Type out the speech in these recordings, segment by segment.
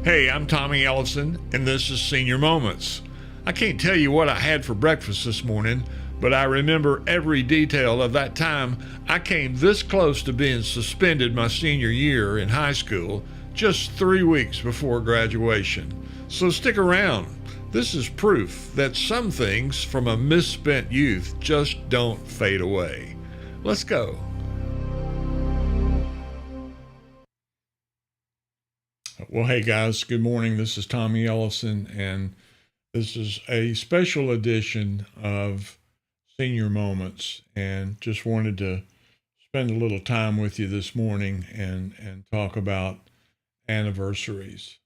Hey, I'm Tommy Ellison, and this is Senior Moments. I can't tell you what I had for breakfast this morning, but I remember every detail of that time I came this close to being suspended my senior year in high school, just 3 weeks before graduation. So stick around. This is proof that some things from a misspent youth just don't fade away. Let's go. Well, hey guys, good morning. This is Tommy Ellison, and this is a special edition of Senior Moments, and just wanted to spend a little time with you this morning and talk about anniversaries.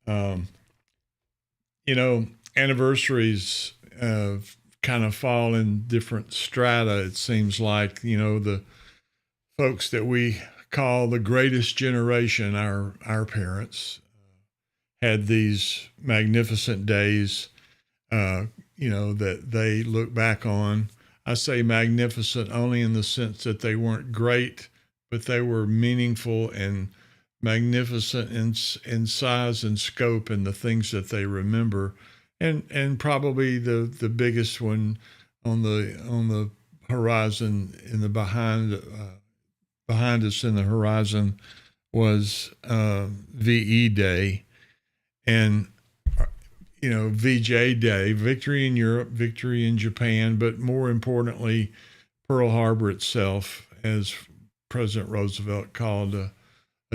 Anniversaries kind of fall in different strata. It seems like, the folks that we call the greatest generation, our parents, had these magnificent days, that they look back on. I say magnificent only in the sense that they weren't great, but they were meaningful and magnificent in size and scope and the things that they remember. And probably the biggest one on the horizon in the behind us in the horizon was VE Day, and VJ Day, victory in Europe, victory in Japan, but more importantly, Pearl Harbor itself, as President Roosevelt called a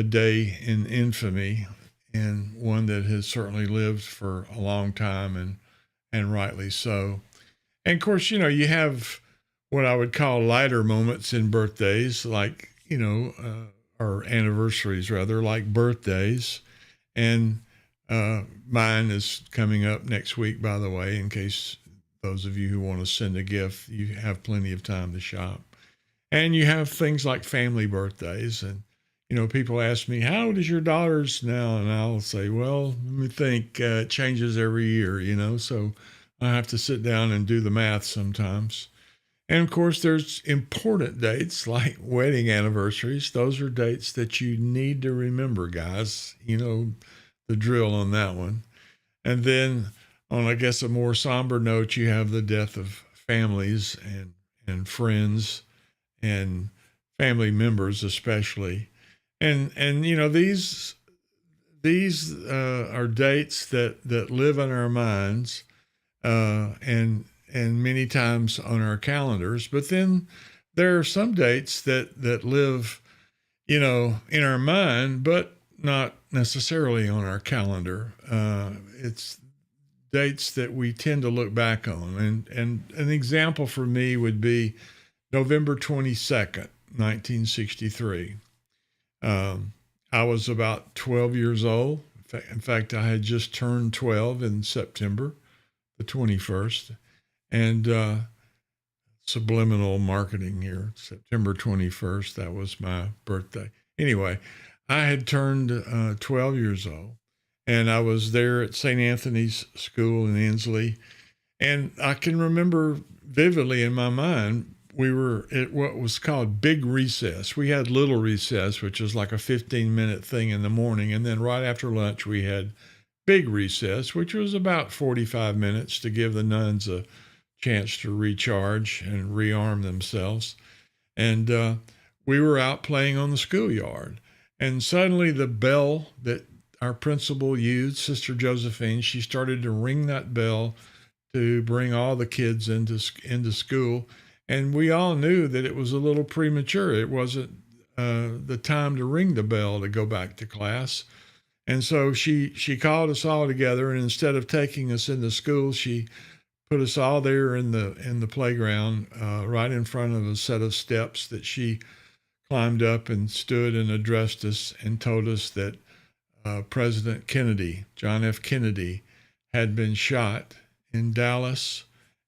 day in infamy, and one that has certainly lived for a long time, and rightly so. And of course, you have what I would call lighter moments in birthdays, like, or anniversaries rather, like birthdays. And mine is coming up next week, by the way, in case those of you who want to send a gift, you have plenty of time to shop. And you have things like family birthdays. And, people ask me, how old is your daughter's now? And I'll say, well, let me think, it changes every year, so I have to sit down and do the math sometimes. And of course, there's important dates like wedding anniversaries. Those are dates that you need to remember, guys. The drill on that one. And then on, I guess, a more somber note, you have the death of families and friends and family members especially. And these are dates that live in our minds, and many times on our calendars. But then there are some dates that live, in our mind, but not necessarily on our calendar. It's dates that we tend to look back on. And an example for me would be November 22nd, 1963. I was about 12 years old. In fact, I had just turned 12 in September the 21st. And subliminal marketing here, September 21st, that was my birthday. Anyway, I had turned 12 years old, and I was there at St. Anthony's School in Inslee. And I can remember vividly in my mind, we were at what was called Big Recess. We had Little Recess, which was like a 15-minute thing in the morning. And then right after lunch, we had Big Recess, which was about 45 minutes to give the nuns a chance to recharge and rearm themselves. And we were out playing on the schoolyard. And suddenly the bell that our principal used, Sister Josephine, she started to ring that bell to bring all the kids into school. And we all knew that it was a little premature. It wasn't the time to ring the bell to go back to class. And so she called us all together, and instead of taking us into school, she put us all there in the playground, right in front of a set of steps that she climbed up and stood and addressed us and told us that President Kennedy, John F. Kennedy, had been shot in Dallas,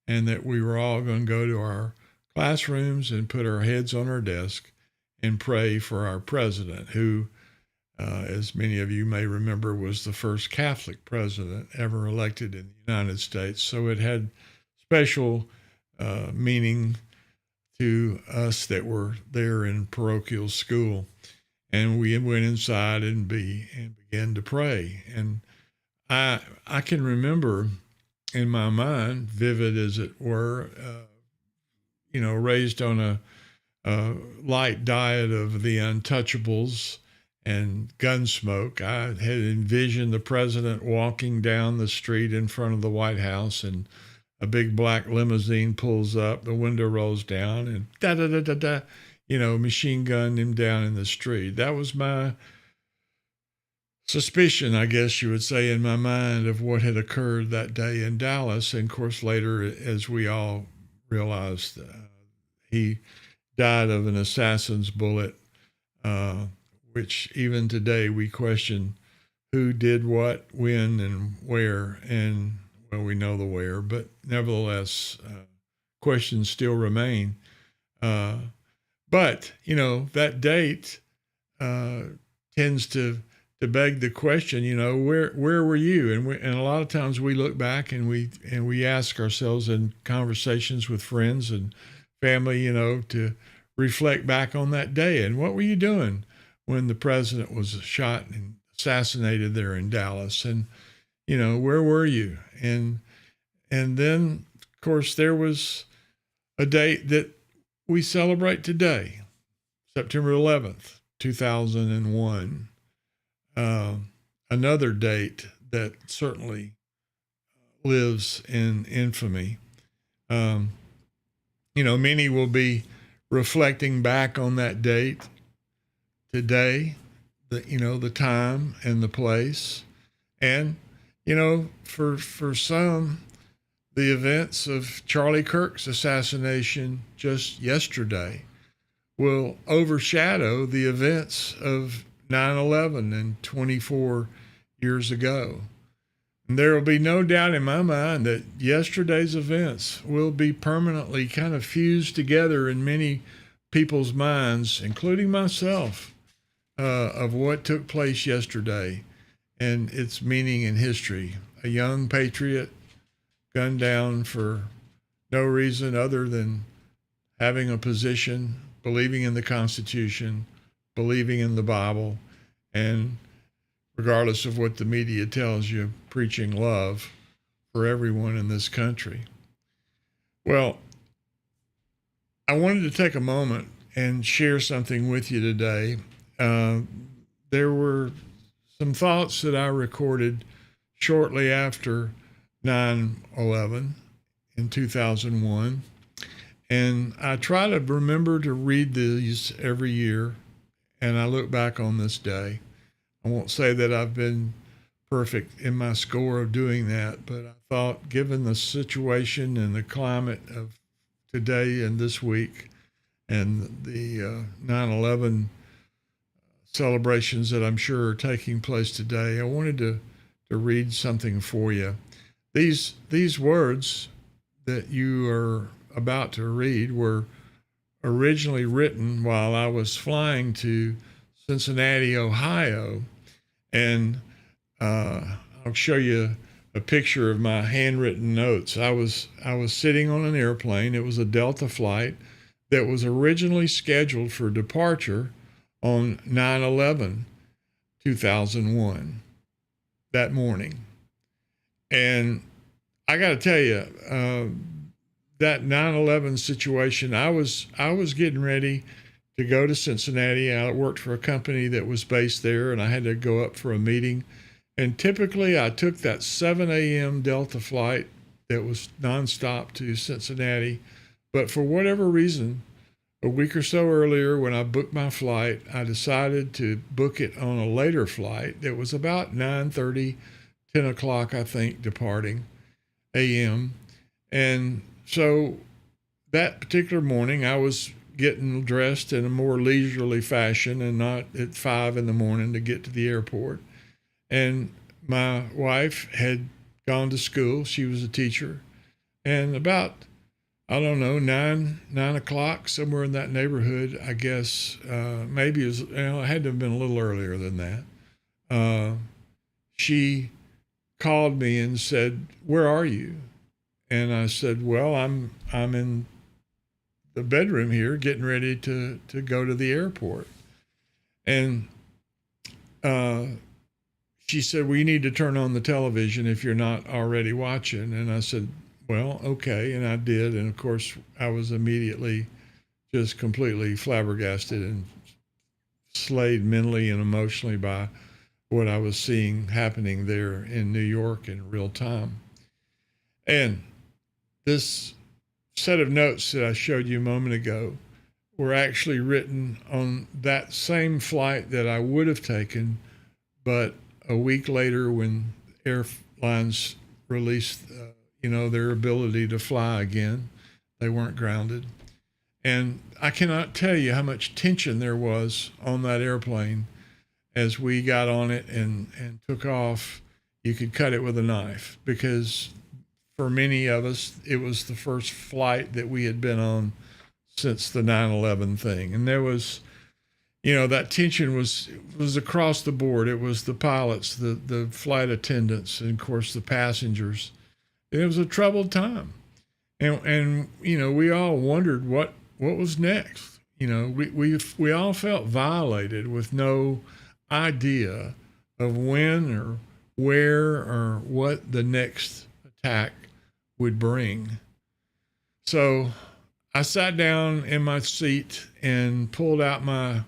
and that we were all going to go to our classrooms and put our heads on our desk and pray for our president, who, as many of you may remember, was the first Catholic president ever elected in the United States. So it had special meaning to us that were there in parochial school. and we went inside and began to pray. And I can remember in my mind, vivid as it were, raised on a light diet of the untouchables and Gunsmoke. I had envisioned the president walking down the street in front of the White House, and a big black limousine pulls up, the window rolls down, and da da da da da, machine gunned him down in the street. That was my suspicion, I guess you would say, in my mind of what had occurred that day in Dallas. And of course, later, as we all realized, he died of an assassin's bullet, which even today we question who did what, when, and where. And, well, we know the where, but nevertheless, questions still remain. But, that date tends to beg the question, where were you? And a lot of times we look back and we ask ourselves in conversations with friends and family, to reflect back on that day. And what were you doing when the president was shot and assassinated there in Dallas? And, where were you? And then, of course, there was a date that we celebrate today, September 11th, 2001. Another date that certainly lives in infamy. Many will be reflecting back on that date today, the time and the place. And, for some, the events of Charlie Kirk's assassination just yesterday will overshadow the events of 9/11 and 24 years ago. And there will be no doubt in my mind that yesterday's events will be permanently kind of fused together in many people's minds, including myself, of what took place yesterday and its meaning in history. A young patriot gunned down for no reason other than having a position, believing in the Constitution, believing in the Bible, and regardless of what the media tells you, preaching love for everyone in this country. Well, I wanted to take a moment and share something with you today. There were some thoughts that I recorded shortly after 9/11 in 2001. And I try to remember to read these every year, and I look back on this day. I won't say that I've been perfect in my score of doing that, but I thought, given the situation and the climate of today and this week and the 9/11 celebrations that I'm sure are taking place today, I wanted to read something for you. These words that you are about to read were originally written while I was flying to Cincinnati, Ohio, and I'll show you a picture of my handwritten notes. I was sitting on an airplane. It was a Delta flight that was originally scheduled for departure on 9/11, 2001, that morning. And I got to tell you, that 9/11 situation, I was getting ready to go to Cincinnati. I worked for a company that was based there, and I had to go up for a meeting. And typically, I took that 7 a.m. Delta flight that was nonstop to Cincinnati. But for whatever reason, a week or so earlier, when I booked my flight, I decided to book it on a later flight. It was about 9:30, 10 o'clock, I think, departing a.m. And so that particular morning, I was getting dressed in a more leisurely fashion and not at 5 in the morning to get to the airport. And my wife had gone to school. She was a teacher. And about, I don't know, 9 o'clock, somewhere in that neighborhood, I guess, maybe it was, it had to have been a little earlier than that. She called me and said, "Where are you?" And I said, "Well, I'm in the bedroom here getting ready to go to the airport." And uh, she said, well, you need to turn on the television if you're not already watching. And I said, well, okay. And I did. And of course, I was immediately just completely flabbergasted and slayed mentally and emotionally by what I was seeing happening there in New York in real time. And this set of notes that I showed you a moment ago were actually written on that same flight that I would have taken, but a week later when airlines released, their ability to fly again, they weren't grounded. And I cannot tell you how much tension there was on that airplane as we got on it and took off. You could cut it with a knife because for many of us, it was the first flight that we had been on since the 9/11 thing. And there was, that tension was across the board. It was the pilots, the flight attendants, and of course the passengers. It was a troubled time. And we all wondered what was next. We all felt violated with no idea of when or where or what the next attack would bring. So I sat down in my seat and pulled out my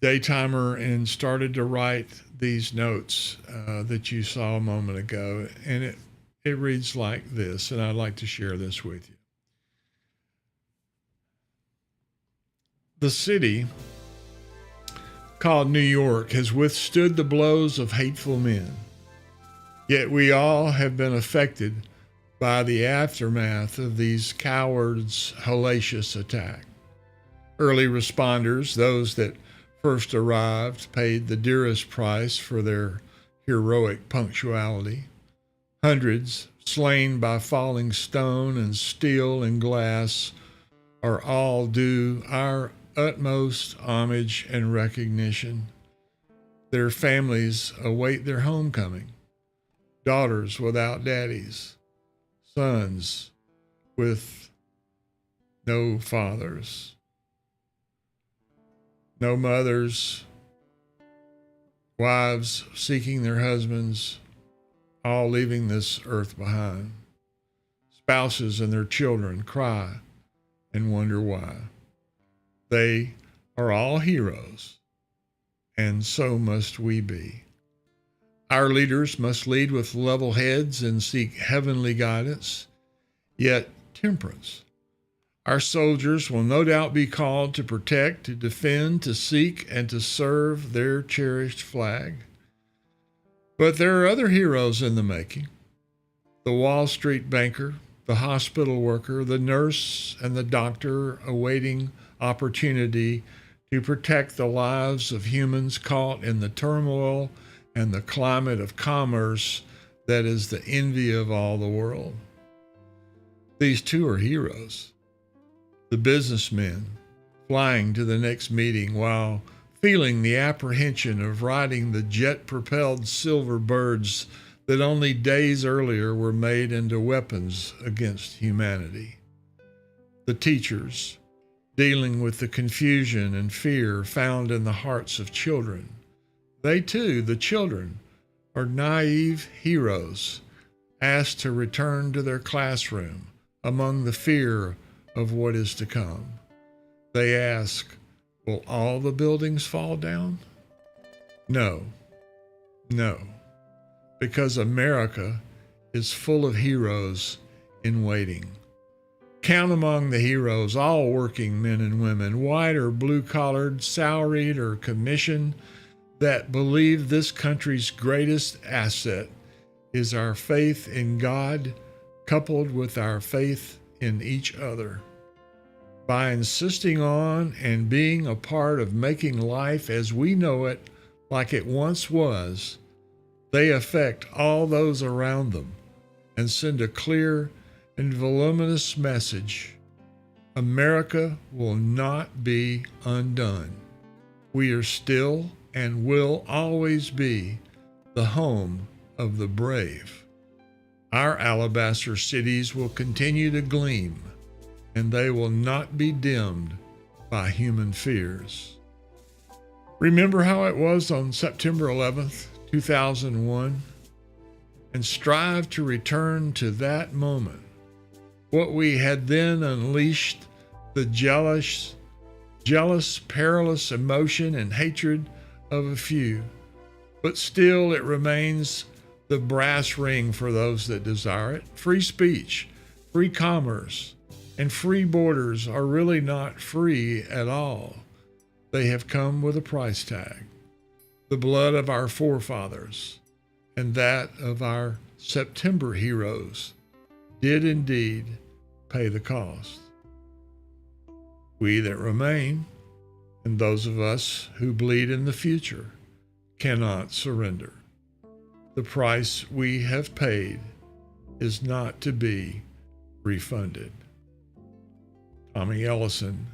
day timer and started to write these notes that you saw a moment ago. And it reads like this, and I'd like to share this with you. The city called New York has withstood the blows of hateful men. Yet we all have been affected by the aftermath of these cowards' hellacious attack. Early responders, those that first arrived, paid the dearest price for their heroic punctuality. Hundreds slain by falling stone and steel and glass are all due our utmost homage and recognition. Their families await their homecoming. Daughters without daddies, sons with no fathers, no mothers, wives seeking their husbands, all leaving this earth behind. Spouses and their children cry and wonder why. They are all heroes, and so must we be. Our leaders must lead with level heads and seek heavenly guidance, yet temperance. Our soldiers will no doubt be called to protect, to defend, to seek, and to serve their cherished flag. But there are other heroes in the making. The Wall Street banker, the hospital worker, the nurse, and the doctor awaiting opportunity to protect the lives of humans caught in the turmoil and the climate of commerce that is the envy of all the world. These two are heroes. The businessmen flying to the next meeting while feeling the apprehension of riding the jet-propelled silver birds that only days earlier were made into weapons against humanity. The teachers dealing with the confusion and fear found in the hearts of children. They too, the children, are naive heroes asked to return to their classroom among the fear of what is to come. They ask, will all the buildings fall down? No, because America is full of heroes in waiting. Count among the heroes all working men and women, white or blue-collared, salaried or commissioned, that believe this country's greatest asset is our faith in God, coupled with our faith in each other. By insisting on and being a part of making life as we know it like it once was, they affect all those around them and send a clear and voluminous message. America will not be undone. We are still and will always be the home of the brave. Our alabaster cities will continue to gleam, and they will not be dimmed by human fears. Remember how it was on September 11th, 2001, and strive to return to that moment. What we had then unleashed, the jealous, perilous emotion and hatred of a few, but still it remains the brass ring for those that desire it. Free speech, free commerce, and free borders are really not free at all. They have come with a price tag. The blood of our forefathers and that of our September heroes did indeed pay the cost. We that remain, and those of us who bleed in the future, cannot surrender. The price we have paid is not to be refunded. Tommy Ellison,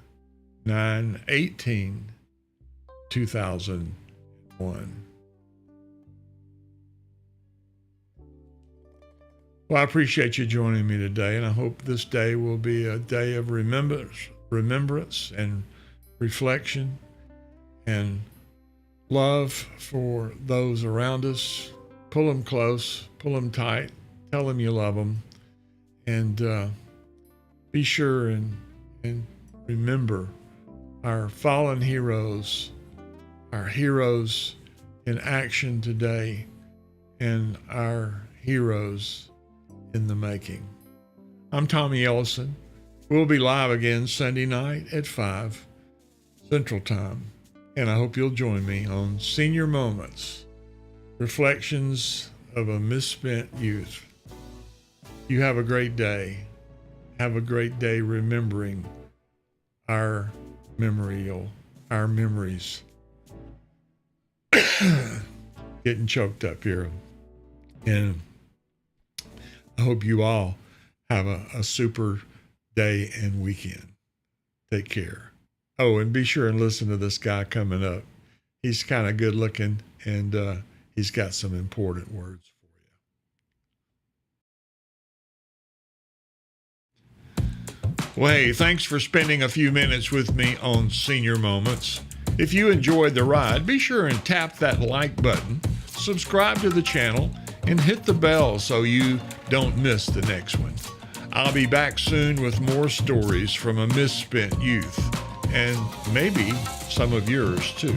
9/18/2001. Well, I appreciate you joining me today, and I hope this day will be a day of remembrance and reflection and love for those around us. Pull them close, pull them tight, tell them you love them, and be sure and remember our fallen heroes, our heroes in action today, and our heroes in the making. I'm Tommy Ellison. We'll be live again Sunday night at 5 Central Time, and I hope you'll join me on Senior Moments, Reflections of a Misspent Youth. You have a great day. Have a great day remembering our memories. Getting choked up here. And I hope you all have a super day and weekend. Take care. Oh, and be sure and listen to this guy coming up. He's kind of good looking, and he's got some important words for you. Well, hey, thanks for spending a few minutes with me on Senior Moments. If you enjoyed the ride, be sure and tap that like button, subscribe to the channel, and hit the bell so you don't miss the next one. I'll be back soon with more stories from a misspent youth, and maybe some of yours too.